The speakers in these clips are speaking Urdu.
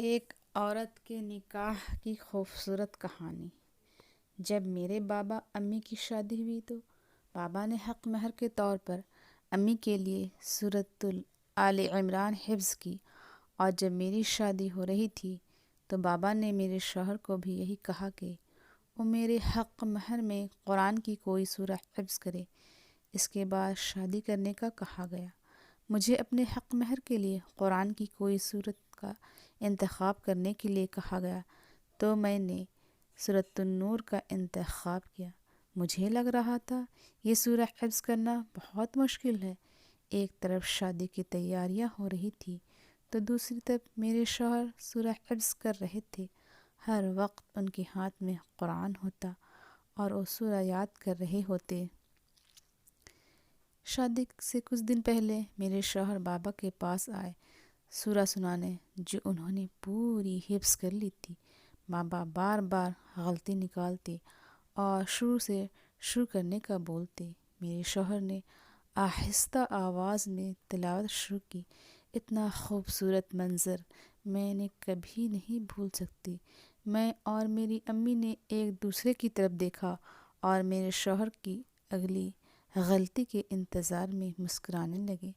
ایک عورت کے نکاح کی خوبصورت کہانی۔ جب میرے بابا امی کی شادی ہوئی تو بابا نے حق مہر کے طور پر امی کے لیے سورۃ آل عمران حفظ کی، اور جب میری شادی ہو رہی تھی تو بابا نے میرے شوہر کو بھی یہی کہا کہ وہ میرے حق مہر میں قرآن کی کوئی سورہ حفظ کرے۔ اس کے بعد شادی کرنے کا کہا گیا۔ مجھے اپنے حق مہر کے لیے قرآن کی کوئی سورت کا انتخاب کرنے کے لیے کہا گیا تو میں نے سورۃ النور کا انتخاب کیا۔ مجھے لگ رہا تھا یہ سورہ حفظ کرنا بہت مشکل ہے۔ ایک طرف شادی کی تیاریاں ہو رہی تھی تو دوسری طرف میرے شوہر سورہ حفظ کر رہے تھے۔ ہر وقت ان کے ہاتھ میں قرآن ہوتا اور وہ سورہ یاد کر رہے ہوتے۔ شادی سے کچھ دن پہلے میرے شوہر بابا کے پاس آئے سورہ سنانے، جو انہوں نے پوری حفظ کر لی تھی۔ بابا بار بار غلطی نکالتے اور شروع کرنے کا بولتے۔ میرے شوہر نے آہستہ آواز میں تلاوت شروع کی۔ اتنا خوبصورت منظر میں نے کبھی نہیں بھول سکتی۔ میں اور میری امی نے ایک دوسرے کی طرف دیکھا اور میرے شوہر کی اگلی غلطی کے انتظار میں مسکرانے لگے،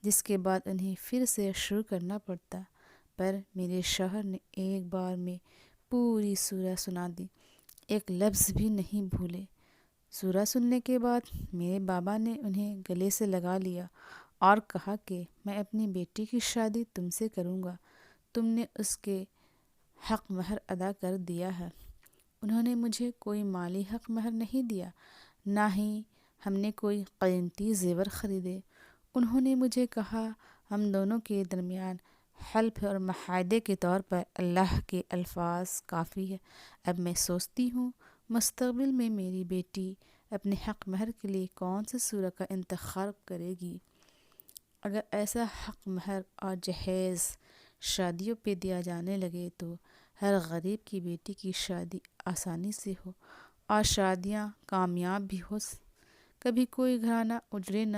جس کے بعد انہیں پھر سے شروع کرنا پڑتا، پر میرے شوہر نے ایک بار میں پوری سورہ سنا دی، ایک لفظ بھی نہیں بھولے۔ سورہ سننے کے بعد میرے بابا نے انہیں گلے سے لگا لیا اور کہا کہ میں اپنی بیٹی کی شادی تم سے کروں گا، تم نے اس کے حق مہر ادا کر دیا ہے۔ انہوں نے مجھے کوئی مالی حق مہر نہیں دیا، نہ ہی ہم نے کوئی قیمتی زیور خریدے۔ انہوں نے مجھے کہا ہم دونوں کے درمیان حلف اور معاہدے کے طور پر اللہ کے الفاظ کافی ہے۔ اب میں سوچتی ہوں مستقبل میں میری بیٹی اپنے حق مہر کے لیے کون سی سورہ کا انتخاب کرے گی۔ اگر ایسا حق مہر اور جہیز شادیوں پہ دیا جانے لگے تو ہر غریب کی بیٹی کی شادی آسانی سے ہو اور شادیاں کامیاب بھی ہو۔ کبھی کوئی گھرانہ اجڑے نہ